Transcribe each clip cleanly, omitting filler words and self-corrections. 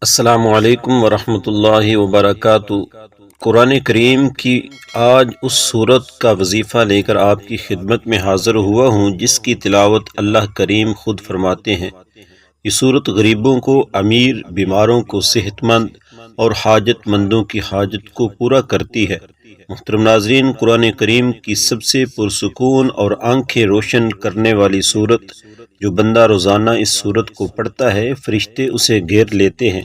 السلام علیکم ورحمۃ اللہ وبرکاتہ۔ قرآن کریم کی آج اس صورت کا وظیفہ لے کر آپ کی خدمت میں حاضر ہوا ہوں جس کی تلاوت اللہ کریم خود فرماتے ہیں۔ یہ صورت غریبوں کو، امیر بیماروں کو، صحت مند اور حاجت مندوں کی حاجت کو پورا کرتی ہے۔ محترم ناظرین، قرآن کریم کی سب سے پرسکون اور آنکھیں روشن کرنے والی صورت، جو بندہ روزانہ اس صورت کو پڑھتا ہے فرشتے اسے گھیر لیتے ہیں۔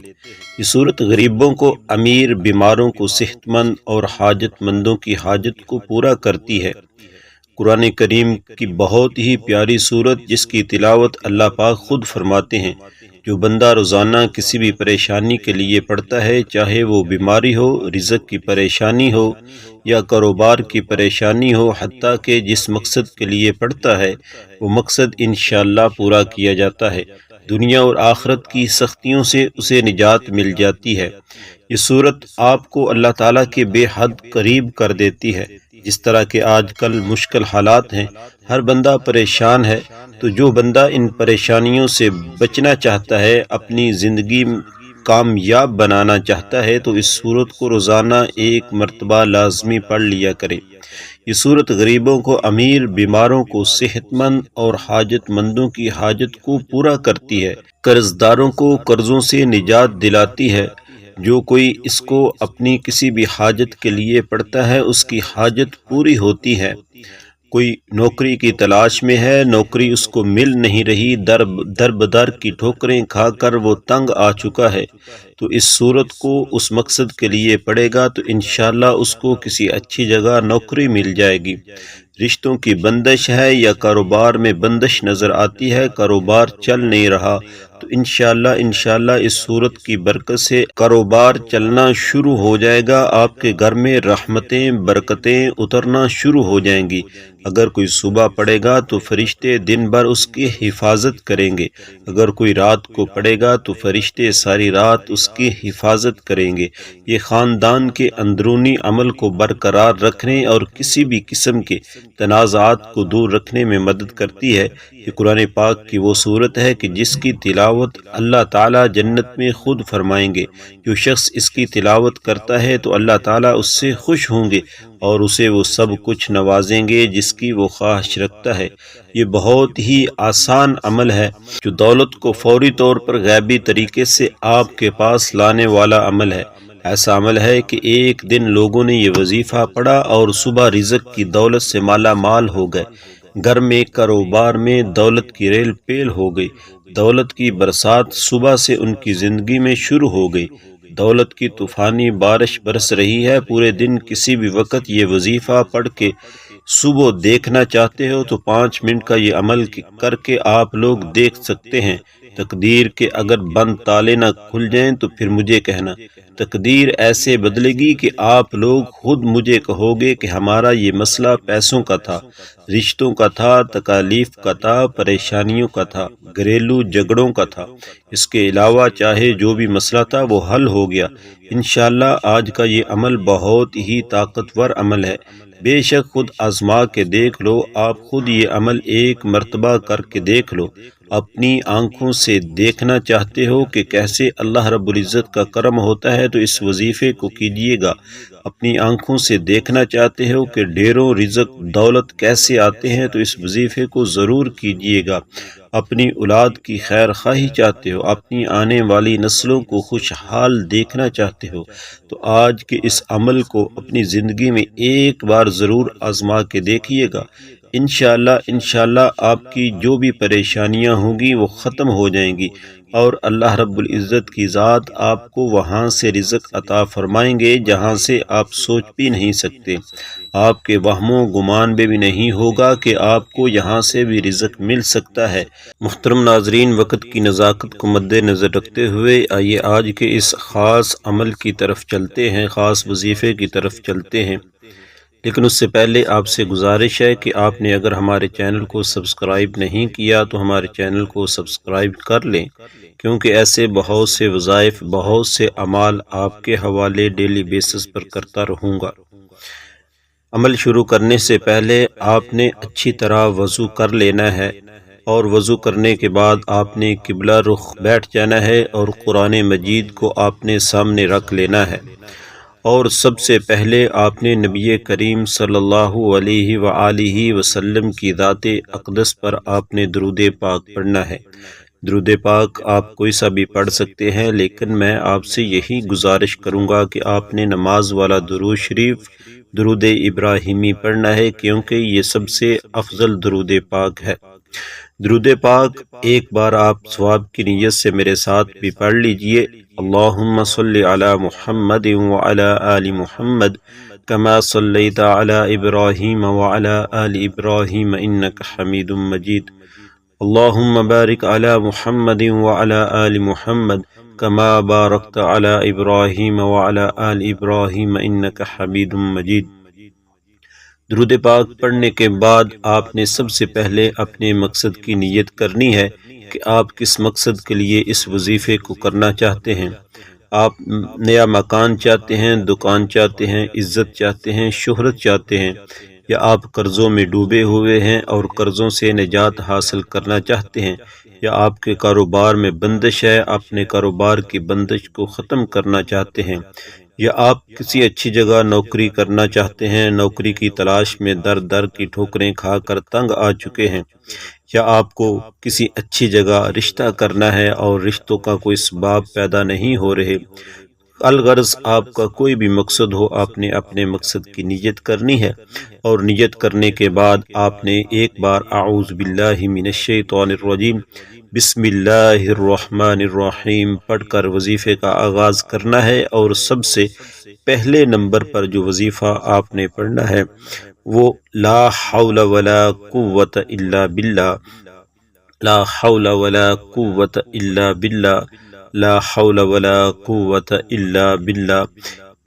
یہ صورت غریبوں کو، امیر بیماروں کو، صحت مند اور حاجت مندوں کی حاجت کو پورا کرتی ہے۔ قرآن کریم کی بہت ہی پیاری صورت جس کی تلاوت اللہ پاک خود فرماتے ہیں۔ جو بندہ روزانہ کسی بھی پریشانی کے لیے پڑھتا ہے، چاہے وہ بیماری ہو، رزق کی پریشانی ہو یا کاروبار کی پریشانی ہو، حتیٰ کہ جس مقصد کے لیے پڑھتا ہے وہ مقصد انشاءاللہ پورا کیا جاتا ہے۔ دنیا اور آخرت کی سختیوں سے اسے نجات مل جاتی ہے۔ یہ صورت آپ کو اللہ تعالیٰ کے بے حد قریب کر دیتی ہے۔ جس طرح کہ آج کل مشکل حالات ہیں، ہر بندہ پریشان ہے، تو جو بندہ ان پریشانیوں سے بچنا چاہتا ہے، اپنی زندگی کامیاب بنانا چاہتا ہے، تو اس صورت کو روزانہ ایک مرتبہ لازمی پڑھ لیا کرے۔ یہ صورت غریبوں کو، امیر بیماروں کو، صحت مند اور حاجت مندوں کی حاجت کو پورا کرتی ہے۔ قرض داروں کو قرضوں سے نجات دلاتی ہے۔ جو کوئی اس کو اپنی کسی بھی حاجت کے لیے پڑھتا ہے اس کی حاجت پوری ہوتی ہے۔ کوئی نوکری کی تلاش میں ہے، نوکری اس کو مل نہیں رہی، در بدر کی ٹھوکریں کھا کر وہ تنگ آ چکا ہے، تو اس صورت کو اس مقصد کے لیے پڑھے گا تو انشاءاللہ اس کو کسی اچھی جگہ نوکری مل جائے گی۔ رشتوں کی بندش ہے یا کاروبار میں بندش نظر آتی ہے، کاروبار چل نہیں رہا، تو انشاءاللہ اس صورت کی برکت سے کاروبار چلنا شروع ہو جائے گا۔ آپ کے گھر میں رحمتیں، برکتیں اترنا شروع ہو جائیں گی۔ اگر کوئی صبح پڑھے گا تو فرشتے دن بھر اس کی حفاظت کریں گے، اگر کوئی رات کو پڑھے گا تو فرشتے ساری رات اس کی حفاظت کریں گے۔ یہ خاندان کے اندرونی عمل کو برقرار رکھنے اور کسی بھی قسم کے تنازعات کو دور رکھنے میں مدد کرتی ہے۔ یہ قرآن پاک کی وہ صورت ہے کہ جس کی تلاوت اللہ تعالیٰ جنت میں خود فرمائیں گے۔ جو شخص اس کی تلاوت کرتا ہے تو اللہ تعالیٰ اس سے خوش ہوں گے اور اسے وہ سب کچھ نوازیں گے جس کی وہ خواہش رکھتا ہے۔ یہ بہت ہی آسان عمل ہے جو دولت کو فوری طور پر غیبی طریقے سے آپ کے پاس لانے والا عمل ہے۔ ایسا عمل ہے کہ ایک دن لوگوں نے یہ وظیفہ پڑھا اور صبح رزق کی دولت سے مالا مال ہو گئے، گھر میں کاروبار میں دولت کی ریل پیل ہو گئی، دولت کی برسات صبح سے ان کی زندگی میں شروع ہو گئی، دولت کی طوفانی بارش برس رہی ہے۔ پورے دن کسی بھی وقت یہ وظیفہ پڑھ کے صبح دیکھنا چاہتے ہو تو 5 منٹ کا یہ عمل کر کے آپ لوگ دیکھ سکتے ہیں۔ تقدیر کے اگر بند تالے نہ کھل جائیں تو پھر مجھے کہنا، تقدیر ایسے بدلے گی کہ آپ لوگ خود مجھے کہو گے کہ ہمارا یہ مسئلہ پیسوں کا تھا، رشتوں کا تھا، تکالیف کا تھا، پریشانیوں کا تھا، گھریلو جھگڑوں کا تھا، اس کے علاوہ چاہے جو بھی مسئلہ تھا وہ حل ہو گیا۔ انشاءاللہ آج کا یہ عمل بہت ہی طاقتور عمل ہے۔ بے شک خود آزما کے دیکھ لو، آپ خود یہ عمل ایک مرتبہ کر کے دیکھ لو۔ اپنی آنکھوں سے دیکھنا چاہتے ہو کہ کیسے اللہ رب العزت کا کرم ہوتا ہے تو اس وظیفے کو کیجیے گا۔ اپنی آنکھوں سے دیکھنا چاہتے ہو کہ ڈھیروں رزق دولت کیسے آتے ہیں تو اس وظیفے کو ضرور کیجیے گا۔ اپنی اولاد کی خیر خواہی چاہتے ہو، اپنی آنے والی نسلوں کو خوشحال دیکھنا چاہتے ہو تو آج کے اس عمل کو اپنی زندگی میں ایک بار ضرور آزما کے دیکھیے گا۔ انشاءاللہ آپ کی جو بھی پریشانیاں ہوں گی وہ ختم ہو جائیں گی اور اللہ رب العزت کی ذات آپ کو وہاں سے رزق عطا فرمائیں گے جہاں سے آپ سوچ بھی نہیں سکتے۔ آپ کے وہم و گمان میں بھی نہیں ہوگا کہ آپ کو یہاں سے بھی رزق مل سکتا ہے۔ محترم ناظرین، وقت کی نزاکت کو مد نظر رکھتے ہوئے آئیے آج کے اس خاص عمل کی طرف چلتے ہیں، خاص وظیفے کی طرف چلتے ہیں۔ لیکن اس سے پہلے آپ سے گزارش ہے کہ آپ نے اگر ہمارے چینل کو سبسکرائب نہیں کیا تو ہمارے چینل کو سبسکرائب کر لیں، کیونکہ ایسے بہت سے وظائف، بہت سے اعمال آپ کے حوالے ڈیلی بیسس پر کرتا رہوں گا۔ عمل شروع کرنے سے پہلے آپ نے اچھی طرح وضو کر لینا ہے۔ اور وضو کرنے کے بعد آپ نے قبلہ رخ بیٹھ جانا ہے اور قرآن مجید کو آپ نے سامنے رکھ لینا ہے، اور سب سے پہلے آپ نے نبی کریم صلی اللہ علیہ وآلہ وسلم کی ذات اقدس پر آپ نے درود پاک پڑھنا ہے۔ درود پاک آپ کوئی سا بھی پڑھ سکتے ہیں، لیکن میں آپ سے یہی گزارش کروں گا کہ آپ نے نماز والا درود شریف درود ابراہیمی پڑھنا ہے، کیونکہ یہ سب سے افضل درود پاک ہے۔ درود پاک ایک بار آپ ثواب کی نیت سے میرے ساتھ بھی پڑھ لیجئے۔ اللہم صلی علی محمد وعلی آل محمد کما صلیت علی ابراہیم وعلی آل ابراہیم انک حمید مجید۔ اللہم بارک علی محمد وعلی آل محمد کما بارکت علی ابراہیم وعلی آل ابراہیم انک حمید مجید۔ درود پاک پڑھنے کے بعد آپ نے سب سے پہلے اپنے مقصد کی نیت کرنی ہے کہ آپ کس مقصد کے لیے اس وظیفے کو کرنا چاہتے ہیں۔ آپ نیا مکان چاہتے ہیں، دکان چاہتے ہیں، عزت چاہتے ہیں، شہرت چاہتے ہیں، یا آپ قرضوں میں ڈوبے ہوئے ہیں اور قرضوں سے نجات حاصل کرنا چاہتے ہیں، یا آپ کے کاروبار میں بندش ہے، اپنے کاروبار کی بندش کو ختم کرنا چاہتے ہیں، یا آپ کسی اچھی جگہ نوکری کرنا چاہتے ہیں، نوکری کی تلاش میں در در کی ٹھوکریں کھا کر تنگ آ چکے ہیں، یا آپ کو کسی اچھی جگہ رشتہ کرنا ہے اور رشتوں کا کوئی اسباب پیدا نہیں ہو رہے۔ الغرض آپ کا کوئی بھی مقصد ہو، آپ نے اپنے مقصد کی نیت کرنی ہے، اور نیت کرنے کے بعد آپ نے ایک بار اعوذ باللہ من الشیطان الرجیم بسم اللہ الرحمن الرحیم پڑھ کر وظیفے کا آغاز کرنا ہے، اور سب سے پہلے نمبر پر جو وظیفہ آپ نے پڑھنا ہے وہ لا حول ولا قوت الا باللہ، لا حول ولا قوت الا باللہ، لا حول ولا قوت الا باللہ۔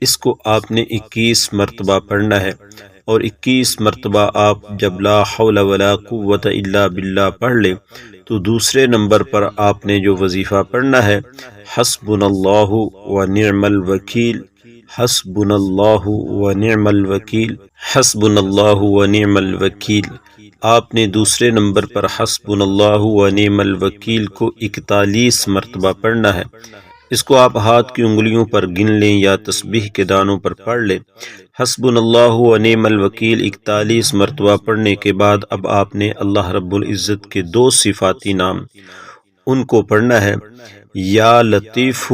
اس کو آپ نے 21 مرتبہ پڑھنا ہے، اور 21 مرتبہ آپ جب لا حول ولا قوت الا باللہ پڑھ لیں تو دوسرے نمبر پر آپ نے جو وظیفہ پڑھنا ہے حسبنا اللہ ونعم الوکیل، حسبنا اللہ ونعم الوکیل، حسبنا اللہ ونعم الوکیل۔ آپ نے دوسرے نمبر پر حسبنا اللہ ونعم الوکیل کو 41 مرتبہ پڑھنا ہے۔ اس کو آپ ہاتھ کی انگلیوں پر گن لیں یا تسبیح کے دانوں پر پڑھ لیں۔ حسبنا اللہ ونعم الوکیل 41 مرتبہ پڑھنے کے بعد اب آپ نے اللہ رب العزت کے 2 صفاتی نام ان کو پڑھنا ہے، یا لطیف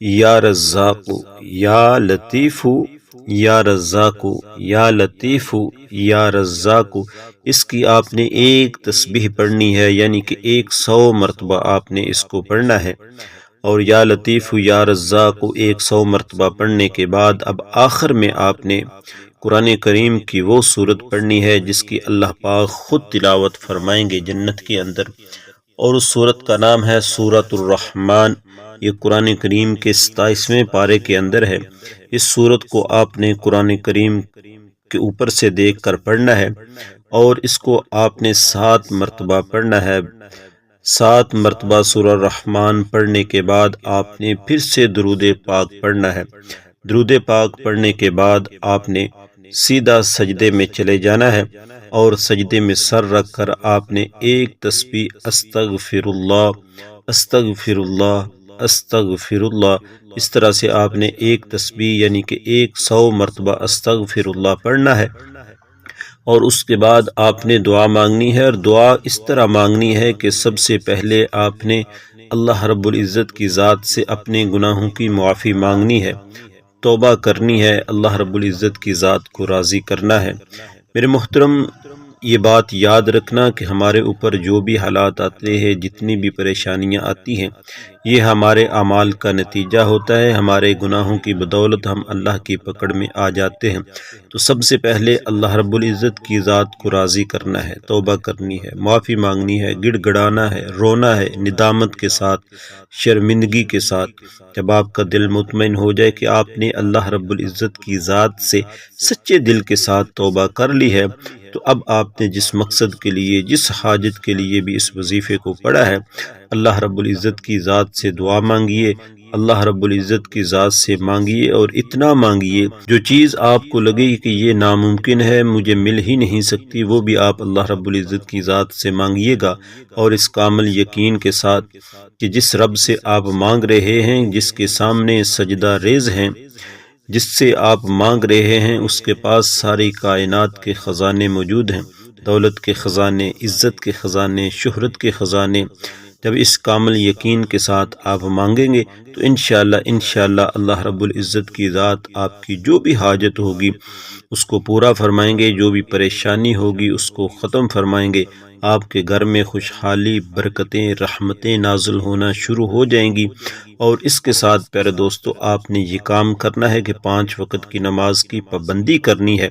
یا رزاق، یا لطیف یا رزاق، یا لطیف یا رزاق۔ اس کی آپ نے ایک تسبیح پڑھنی ہے، یعنی کہ 100 مرتبہ آپ نے اس کو پڑھنا ہے، اور یا لطیف یا رزاق 100 مرتبہ پڑھنے کے بعد اب آخر میں آپ نے قرآن کریم کی وہ سورت پڑھنی ہے جس کی اللہ پاک خود تلاوت فرمائیں گے جنت کے اندر، اور اس سورت کا نام ہے سورۃ الرحمن۔ یہ قرآن کریم کے 27ویں پارے کے اندر ہے۔ اس سورت کو آپ نے قرآن کریم کے اوپر سے دیکھ کر پڑھنا ہے، اور اس کو آپ نے 7 مرتبہ پڑھنا ہے۔ 7 مرتبہ سورہ الرحمن پڑھنے کے بعد آپ نے پھر سے درود پاک پڑھنا ہے۔ درود پاک پڑھنے کے بعد آپ نے سیدھا سجدے میں چلے جانا ہے، اور سجدے میں سر رکھ کر آپ نے ایک تسبیح استغفر اللہ، استغفر اللہ، استغفر اللہ، اس طرح سے آپ نے ایک تسبیح یعنی کہ 100 مرتبہ استغفر اللہ پڑھنا ہے، اور اس کے بعد آپ نے دعا مانگنی ہے، اور دعا اس طرح مانگنی ہے کہ سب سے پہلے آپ نے اللہ رب العزت کی ذات سے اپنے گناہوں کی معافی مانگنی ہے، توبہ کرنی ہے، اللہ رب العزت کی ذات کو راضی کرنا ہے۔ میرے محترم، یہ بات یاد رکھنا کہ ہمارے اوپر جو بھی حالات آتے ہیں، جتنی بھی پریشانیاں آتی ہیں، یہ ہمارے اعمال کا نتیجہ ہوتا ہے۔ ہمارے گناہوں کی بدولت ہم اللہ کی پکڑ میں آ جاتے ہیں، تو سب سے پہلے اللہ رب العزت کی ذات کو راضی کرنا ہے، توبہ کرنی ہے، معافی مانگنی ہے، گڑ گڑانا ہے، رونا ہے، ندامت کے ساتھ، شرمندگی کے ساتھ۔ جب آپ کا دل مطمئن ہو جائے کہ آپ نے اللہ رب العزت کی ذات سے سچے دل کے ساتھ توبہ کر لی ہے، تو اب آپ نے جس مقصد کے لیے، جس حاجت کے لیے بھی اس وظیفے کو پڑھا ہے، اللہ رب العزت کی ذات سے دعا مانگیے، اللہ رب العزت کی ذات سے مانگیے، اور اتنا مانگیے جو چیز آپ کو لگے کہ یہ ناممکن ہے، مجھے مل ہی نہیں سکتی، وہ بھی آپ اللہ رب العزت کی ذات سے مانگیے گا، اور اس کامل یقین کے ساتھ کہ جس رب سے آپ مانگ رہے ہیں، جس کے سامنے سجدہ ریز ہیں، جس سے آپ مانگ رہے ہیں، اس کے پاس ساری کائنات کے خزانے موجود ہیں، دولت کے خزانے، عزت کے خزانے، شہرت کے خزانے۔ جب اس کامل یقین کے ساتھ آپ مانگیں گے تو انشاءاللہ اللہ رب العزت کی ذات آپ کی جو بھی حاجت ہوگی اس کو پورا فرمائیں گے، جو بھی پریشانی ہوگی اس کو ختم فرمائیں گے، آپ کے گھر میں خوشحالی، برکتیں، رحمتیں نازل ہونا شروع ہو جائیں گی۔ اور اس کے ساتھ پیارے دوستو، آپ نے یہ کام کرنا ہے کہ 5 وقت کی نماز کی پابندی کرنی ہے،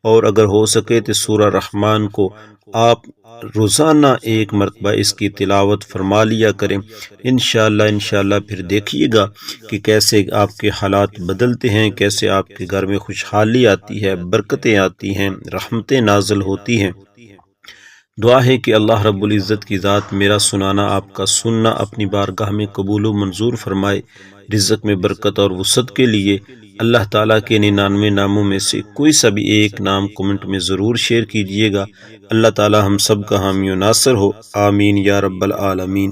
اور اگر ہو سکے تو سورہ رحمان کو آپ روزانہ 1 مرتبہ اس کی تلاوت فرما لیا کریں۔ انشاءاللہ پھر دیکھیے گا کہ کیسے آپ کے حالات بدلتے ہیں، کیسے آپ کے گھر میں خوشحالی آتی ہے، برکتیں آتی ہیں، رحمتیں نازل ہوتی ہیں۔ دعا ہے کہ اللہ رب العزت کی ذات میرا سنانا، آپ کا سننا اپنی بارگاہ میں قبول و منظور فرمائے۔ رزق میں برکت اور وسعت کے لیے اللہ تعالیٰ کے 99 ناموں میں سے کوئی سا بھی ایک نام کمنٹ میں ضرور شیئر کیجئے گا۔ اللہ تعالیٰ ہم سب کا حامی و ناصر ہو، آمین یا رب العالمین۔